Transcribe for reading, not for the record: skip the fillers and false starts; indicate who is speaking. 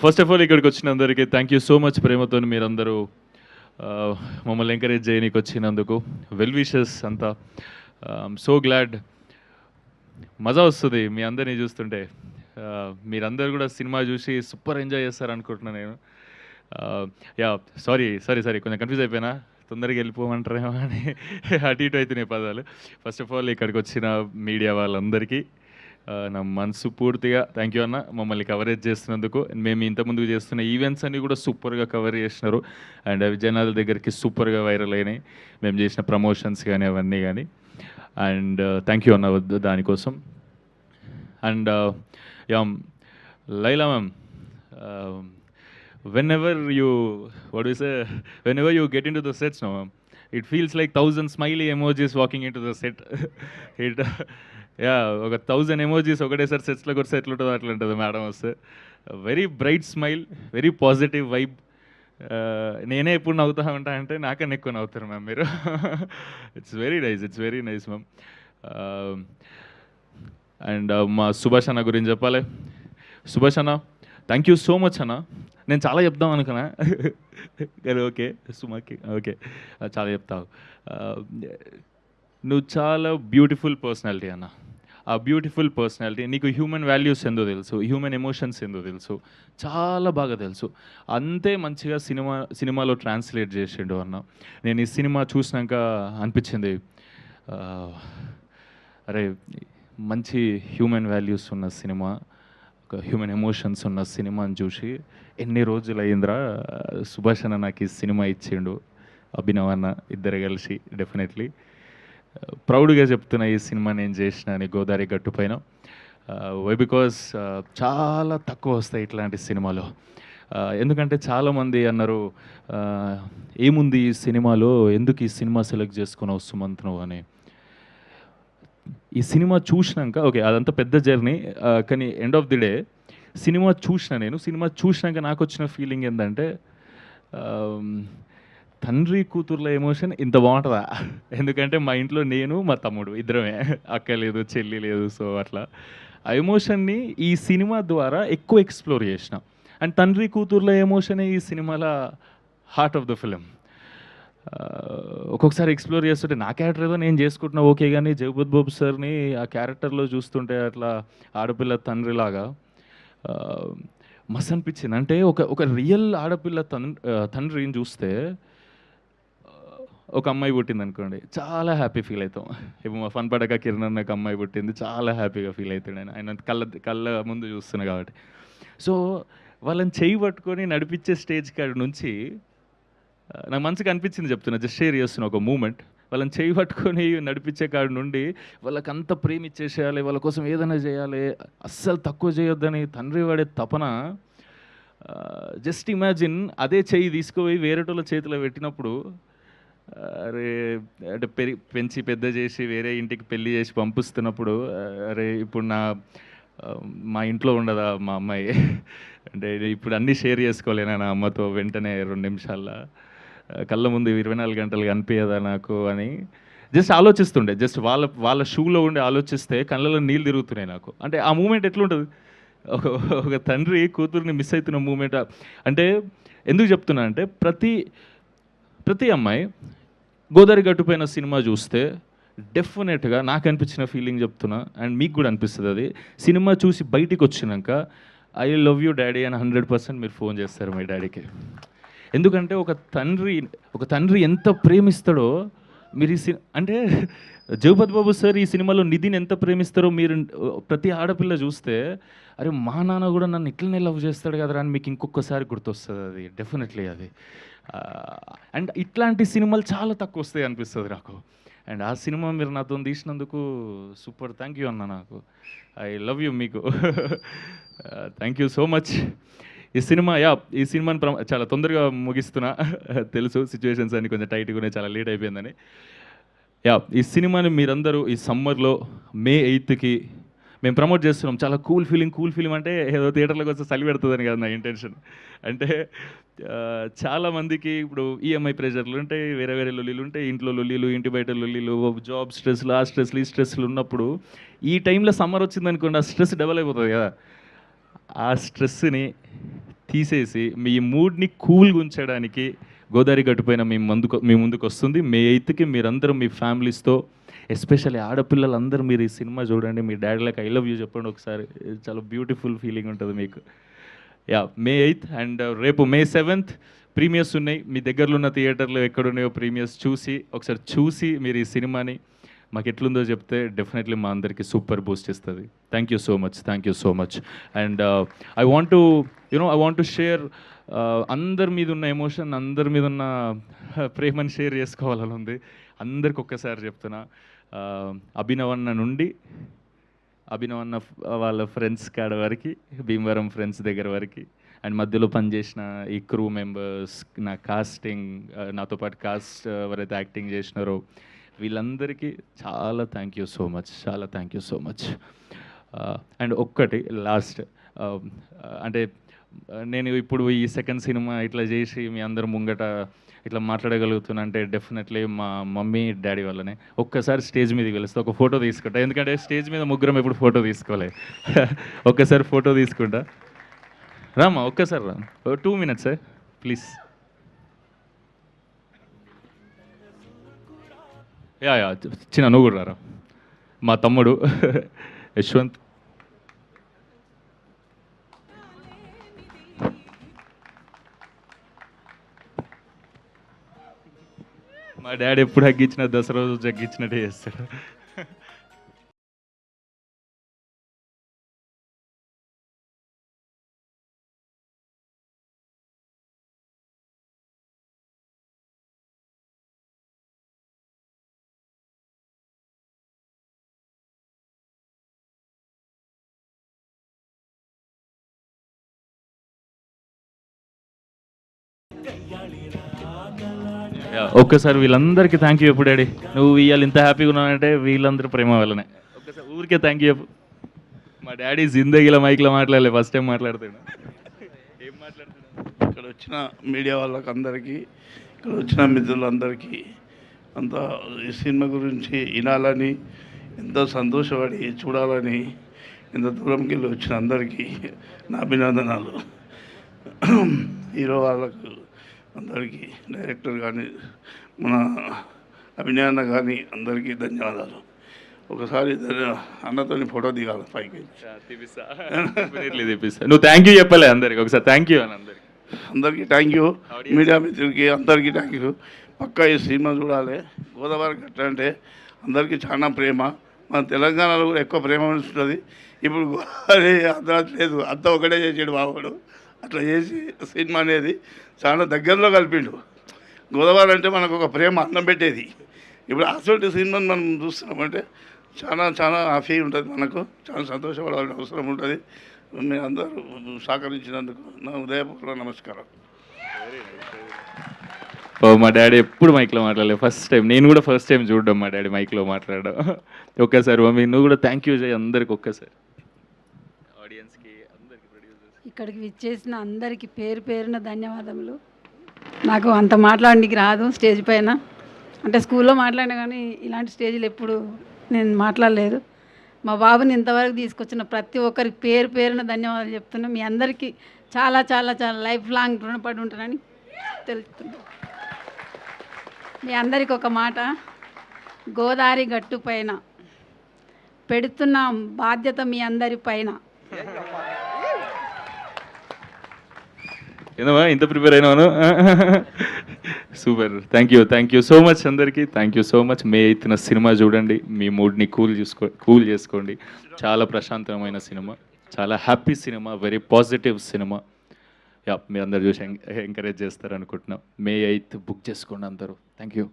Speaker 1: First of all ఇక్కడికి వచ్చినందరికీ thank you so much. ప్రేమతో మీరందరూ మమ్మల్ని ఎంకరేజ్ చేయనీకి వచ్చినందుకు వెల్ విషెస్ అంతా. So glad. మజా వస్తుంది మీ అందరినీ చూస్తుంటే. మీరందరూ కూడా సినిమా చూసి సూపర్ ఎంజాయ్ చేస్తారు అనుకుంటున్నాను నేను. యా సారీ సారీ సారీ కొంచెం కన్ఫ్యూజ్ అయిపోయినా, తొందరగా వెళ్ళిపోమంటారేమో అని అటు ఇటు అవుతున్నాయి పదాలు. ఫస్ట్ ఆఫ్ ఆల్ ఇక్కడికి వచ్చిన మీడియా వాళ్ళందరికీ నా మనసు పూర్తిగా థ్యాంక్ యూ అన్న, మమ్మల్ని కవరేజ్ చేస్తున్నందుకు. మేము ఇంతకుముందు చేస్తున్న ఈవెంట్స్ అన్నీ కూడా సూపర్గా కవర్ చేసినారు అండ్ అవి జనాల దగ్గరికి సూపర్గా వైరల్ అయినాయి, మేము చేసిన ప్రమోషన్స్ కానీ అవన్నీ కానీ. అండ్ థ్యాంక్ యూ అన్న దానికోసం. And yeah Laila ma'am, whenever you what do you say whenever you get into the sets now, it feels like 1,000 smiley emojis walking into the set. it yeah, ఒక 1,000 emojis ఒకటేసారి సెట్స్లో కొడితే ఎట్లుంటుందో అట్లా ఉంటుంది madam వస్తే. Very bright smile, very positive vibe. నేనే ఎప్పుడు నవ్వుతా ఉంటా అంటే నాకన్నా ఎక్కువ నవ్వుతారు మ్యామ్ మీరు. It's very nice ma'am. And మా సుభాష్ అన్న గురించి చెప్పాలి. సుభాష్ అన్న థ్యాంక్ యూ సో మచ్ అన్న. నేను చాలా చెప్దాం అనుకున్నా కానీ ఓకే సుమాకి ఓకే చాలా చెప్తావు. నువ్వు చాలా బ్యూటిఫుల్ పర్సనాలిటీ అన్న. ఆ బ్యూటిఫుల్ పర్సనాలిటీ నీకు హ్యూమన్ వాల్యూస్ ఏందో తెలుసు, హ్యూమన్ ఎమోషన్స్ ఏందో తెలుసు, చాలా బాగా తెలుసు. అంతే మంచిగా సినిమాలో ట్రాన్స్లేట్ చేసిండు అన్న. నేను ఈ సినిమా చూసినాక అనిపించింది, అరే మంచి హ్యూమన్ వాల్యూస్ ఉన్న సినిమా, ఒక హ్యూమన్ ఎమోషన్స్ ఉన్న సినిమాని చూసి ఎన్ని రోజులు అయిందిరా సుభాష్ అన్న నాకు ఈ సినిమా ఇచ్చిండు, అభినవ్ అన్న ఇద్దరు కలిసి. డెఫినెట్లీ ప్రౌడ్గా చెప్తున్నా ఈ సినిమా నేను చేసిన అని గోదావరి గట్టు పైన. వై బికాజ్ చాలా తక్కువ వస్తాయి ఇట్లాంటి సినిమాలు. ఎందుకంటే చాలామంది అన్నారు ఏముంది ఈ సినిమాలో, ఎందుకు ఈ సినిమా సెలెక్ట్ చేసుకున్నావు సుమంత్ నువ్వు అని. ఈ సినిమా చూసినాక ఓకే అదంతా పెద్ద జర్నీ, కానీ end of the day cinema చూసినాక నాకు వచ్చిన ఫీలింగ్ ఏంటంటే తండ్రి కూతుర్ల ఎమోషన్ ఇంత బాగుంటుందా. ఎందుకంటే మా ఇంట్లో నేను మా తమ్ముడు ఇద్దరమే, అక్క లేదు చెల్లి లేదు. సో అట్లా ఆ ఎమోషన్ని ఈ సినిమా ద్వారా ఎక్కువ ఎక్స్ప్లోర్ చేసిన. అండ్ తండ్రి కూతుర్ల ఎమోషనే ఈ సినిమాల హార్ట్ ఆఫ్ ద ఫిలిం. ఒక్కొక్కసారి ఎక్స్ప్లోర్ చేస్తుంటే నా క్యారెక్టర్ ఏదో నేను చేసుకుంటున్నా ఓకే, కానీ జగపతి బాబు సార్ని ఆ క్యారెక్టర్లో చూస్తుంటే అట్లా ఆడపిల్ల తండ్రిలాగా మస్త్ అనిపించింది. అంటే ఒక రియల్ ఆడపిల్ల తండ్రిని చూస్తే, ఒక అమ్మాయి పుట్టింది అనుకోండి చాలా హ్యాపీ ఫీల్ అవుతాం. ఇప్పుడు మా ఫన్ పడక కిరణ్ అన్నకు అమ్మాయి పుట్టింది, చాలా హ్యాపీగా ఫీల్ అవుతాడు ఆయన కళ్ళ ముందు చూస్తున్నా కాబట్టి. సో వాళ్ళని చేయి పట్టుకొని నడిపించే స్టేజ్ కాడి నుంచి నాకు మంచిగా అనిపించింది, చెప్తున్నా జస్ట్ షేర్ చేస్తున్నా ఒక మూమెంట్. వాళ్ళని చేయి పట్టుకొని నడిపించే కాడి నుండి వాళ్ళకి అంత ప్రేమ ఇచ్చేసేయాలి, వాళ్ళ కోసం ఏదైనా చేయాలి, అస్సలు తక్కువ చేయొద్దని తండ్రి వాడే తపన. జస్ట్ ఇమాజిన్ అదే చెయ్యి తీసుకుపోయి వేరేటోళ్ళ చేతిలో పెట్టినప్పుడు, అరే అంటే పెంచి పెద్ద చేసి వేరే ఇంటికి పెళ్ళి చేసి పంపిస్తున్నప్పుడు, అరే ఇప్పుడు మా ఇంట్లో ఉండదా మా అమ్మాయి, అంటే ఇప్పుడు అన్నీ షేర్ చేసుకోలేనా నా అమ్మతో వెంటనే 2 నిమిషాల్లో, కళ్ళ ముందు 24 గంటలు కనిపించదా నాకు అని జస్ట్ ఆలోచిస్తుండే. జస్ట్ వాళ్ళ షూలో ఉండి ఆలోచిస్తే కళ్ళలో నీళ్ళు తిరుగుతున్నాయి నాకు. అంటే ఆ మూమెంట్ ఎట్లుంటుంది, ఒక తండ్రి కూతుర్ని మిస్ అవుతున్న మూమెంట్. అంటే ఎందుకు చెప్తున్నా అంటే ప్రతి అమ్మాయి గోదావరి గట్టుపైన సినిమా చూస్తే డెఫినెట్గా నాకు అనిపించిన ఫీలింగ్ చెప్తున్నా, అండ్ మీకు కూడా అనిపిస్తుంది. అది సినిమా చూసి బయటికి వచ్చినాక ఐ లవ్ యూ డాడీ అని 100% మీరు ఫోన్ చేస్తారు మీ డాడీకి. ఎందుకంటే ఒక తండ్రి ఎంత ప్రేమిస్తాడో మీరు అంటే జగపతి బాబు సార్ ఈ సినిమాలో నిధిని ఎంత ప్రేమిస్తారో మీరు ప్రతి ఆడపిల్ల చూస్తే, అరే మా నాన్న కూడా నన్ను ఇట్లనే లవ్ చేస్తాడు కదరా అని మీకు ఇంకొకసారి గుర్తొస్తుంది. అది డెఫినెట్లీ అది. అండ్ ఇట్లాంటి సినిమాలు చాలా తక్కువ వస్తాయి అనిపిస్తుంది నాకు. అండ్ ఆ సినిమా మీరు నాతో తీసినందుకు సూపర్ థ్యాంక్ యూ అన్న. నాకు ఐ లవ్ యూ మీకు. Thank you so much. ఈ సినిమాని చాలా తొందరగా ముగిస్తున్నా, తెలుసు సిచ్యువేషన్స్ అన్ని కొంచెం టైట్గా ఉన్నాయి, చాలా లేట్ అయిపోయిందని. ఈ సినిమాని మీరందరూ ఈ సమ్మర్లో May 8కి మేము ప్రమోట్ చేస్తున్నాం. చాలా కూల్ ఫీలింగ్ అంటే ఏదో థియేటర్లోకి వస్తే చలి పెడుతుందని కాదు నా ఇంటెన్షన్. అంటే చాలామందికి ఇప్పుడు ఈఎంఐ ప్రెషర్లు ఉంటాయి, వేరే లొల్లీలు ఉంటాయి, ఇంట్లో లొల్లీలు, ఇంటి బయట లొల్లీలు, జాబ్ స్ట్రెస్లు, ఆ స్ట్రెస్లు ఈ స్ట్రెస్లు ఉన్నప్పుడు ఈ టైంలో సమ్మర్ వచ్చిందనుకోండి ఆ స్ట్రెస్ డబల్ అయిపోతుంది కదా. ఆ స్ట్రెస్ని తీసేసి మీ మూడ్ని కూల్గా ఉంచడానికి గోదావరి గట్టుపైన మీ ముందుకు వస్తుంది. మే 8కి మీరందరూ మీ ఫ్యామిలీస్తో, ఎస్పెషల్లీ ఆడపిల్లలందరూ మీరు ఈ సినిమా చూడండి. మీ డాడీలకు ఐ లవ్ యూ చెప్పండి ఒకసారి. చాలా బ్యూటిఫుల్ ఫీలింగ్ ఉంటుంది మీకు. మే 8 అండ్ రేపు మే 7th ప్రీమియర్స్ ఉన్నాయి. మీ దగ్గరలో ఉన్న థియేటర్లో ఎక్కడున్నాయో ప్రీమియర్స్ ఒకసారి చూసి మీరు ఈ సినిమాని మాకు ఎట్లుందో చెప్తే డెఫినెట్లీ మా అందరికీ సూపర్ బూస్ట్ ఇస్తుంది. Thank you so much. And I want to share అందరి మీద ఉన్న ఎమోషన్, అందరి మీద ఉన్న ప్రేమను షేర్ చేసుకోవాలని ఉంది. అందరికి ఒక్కసారి చెప్తున్నా, అభినవన్న నుండి అభినవన్న వాళ్ళ ఫ్రెండ్స్ కాడ వరకు, భీమవరం ఫ్రెండ్స్ దగ్గర వరకు, అండ్ మధ్యలో పనిచేసిన ఈ క్రూ మెంబర్స్, నా కాస్టింగ్, నాతో పాటు కాస్ట్ ఎవరైతే యాక్టింగ్ చేసినారో వీళ్ళందరికీ చాలా thank you so much. And ఒక్కటి లాస్ట్, అంటే నేను ఇప్పుడు ఈ సెకండ్ సినిమా ఇట్లా చేసి మీ అందరు ముంగట ఇట్లా మాట్లాడగలుగుతున్నా అంటే డెఫినెట్లీ మా మమ్మీ డాడీ వల్లనే. ఒక్కసారి స్టేజ్ మీదకి వెళ్తే ఒక ఫోటో తీసుకుంటా, ఎందుకంటే స్టేజ్ మీద ముగ్గురం ఎప్పుడు ఫోటో తీసుకోలే. ఒక్కసారి ఫోటో తీసుకుంటా. రామా ఒక్కసారి రా, 2 minutes ప్లీజ్. యా చిన్న నువ్వు కూడా రారా. మా తమ్ముడు యశ్వంత్. మా డాడీ ఎప్పుడు హగ్గించిన దసరా రోజు జగ్గించినట్టే చేస్తాడు. ఒక్కసారి వీళ్ళందరికీ థ్యాంక్ యూ చెప్పు డాడీ. నువ్వు ఇవాళ ఇంత హ్యాపీగా ఉన్నావంటే వీళ్ళందరూ ప్రేమ వల్లనే. ఒక్కసారి ఊరికే థ్యాంక్ యూ చెప్పు. మా డాడీ జిందగీలో మైక్లో మాట్లాడలే, ఫస్ట్ టైం మాట్లాడుతాడు. ఏం మాట్లాడుతున్నాడు?
Speaker 2: ఇక్కడ వచ్చిన మీడియా వాళ్ళకి అందరికీ, ఇక్కడ వచ్చిన మిత్రులందరికీ అంతా ఈ సినిమా గురించి వినాలని, ఎంతో సంతోషపడి చూడాలని ఇంత దూరంకి వెళ్ళి వచ్చిన అందరికీ నా అభినందనాలు. హీరో వాళ్ళకు అందరికీ, డైరెక్టర్ కానీ, మన అభినయన్న కానీ అందరికీ ధన్యవాదాలు. ఒకసారి అన్నతోని ఫోటో దిగాలి పైకి.
Speaker 1: నువ్వు థ్యాంక్ యూ చెప్పలే అందరికి, ఒకసారి థ్యాంక్ యూ అని
Speaker 2: అందరికీ థ్యాంక్ యూ. మీడియా మిత్రులకి అందరికీ థ్యాంక్ యూ. పక్కా ఈ సినిమా చూడాలి. గోదావరి గట్ట అంటే అందరికీ చాలా ప్రేమ. మన తెలంగాణలో కూడా ఎక్కువ ప్రేమ ఉంటుంది. ఇప్పుడు గోదావరి ఆంధ్ర లేదు, అంతా ఒకటే చేసాడు బాబుడు. అట్లా చేసి సినిమా అనేది చాలా దగ్గరలో కలిపిండు. గోదావరి అంటే మనకు ఒక ప్రేమ అన్నం పెట్టేది. ఇప్పుడు అసలు సినిమాని మనం చూస్తున్నామంటే చాలా చాలా హ్యాపీ ఉంటుంది, మనకు చాలా సంతోషపడాల్సిన అవసరం ఉంటుంది. మీ అందరూ సహకరించినందుకు నా ఉదయపూర్వక నమస్కారం.
Speaker 1: మా డాడీ ఎప్పుడు మైక్లో మాట్లాడలేదు, ఫస్ట్ టైం. నేను కూడా ఫస్ట్ టైం చూడడం మా డాడీ మైక్లో మాట్లాడడం. ఒక్కసారి మమ్మీ నువ్వు కూడా థ్యాంక్ యూ చేయి అందరికి ఒక్కసారి. ఆడియన్స్కి, అందరికి, ప్రొడ్యూసర్స్,
Speaker 3: ఇక్కడికి విచ్చేసిన అందరికీ పేరు పేరున ధన్యవాదములు. నాకు అంత మాట్లాడడానికి రాదు స్టేజ్ పైన, అంటే స్కూల్లో మాట్లాడినా కానీ ఇలాంటి స్టేజ్లు ఎప్పుడు నేను మాట్లాడలేదు. మా బాబుని ఇంతవరకు తీసుకొచ్చిన ప్రతి ఒక్కరికి పేరు పేరున ధన్యవాదాలు చెప్తున్నా. మీ అందరికీ చాలా చాలా చాలా లైఫ్ లాంగ్ రుణపడి ఉంటానని తెలుపుతున్నా. మీ అందరికి ఒక మాట, గోదావరి గట్టు పైన పెడుతున్న బాధ్యత మీ అందరి పైన.
Speaker 1: ఏందమ్మా ఇంత ప్రిపేర్ అయినాను? Super. Thank you so much అందరికీ. Thank you so much. May 8న సినిమా చూడండి, మీ మూడ్ని కూల్ చేసుకోండి. చాలా ప్రశాంతమైన సినిమా, చాలా happy cinema, very positive cinema. మీ అందరు చూసి ఎంకరేజ్ చేస్తారు అనుకుంటున్నాం. మే 8 బుక్ చేసుకోండి అందరూ. Thank you.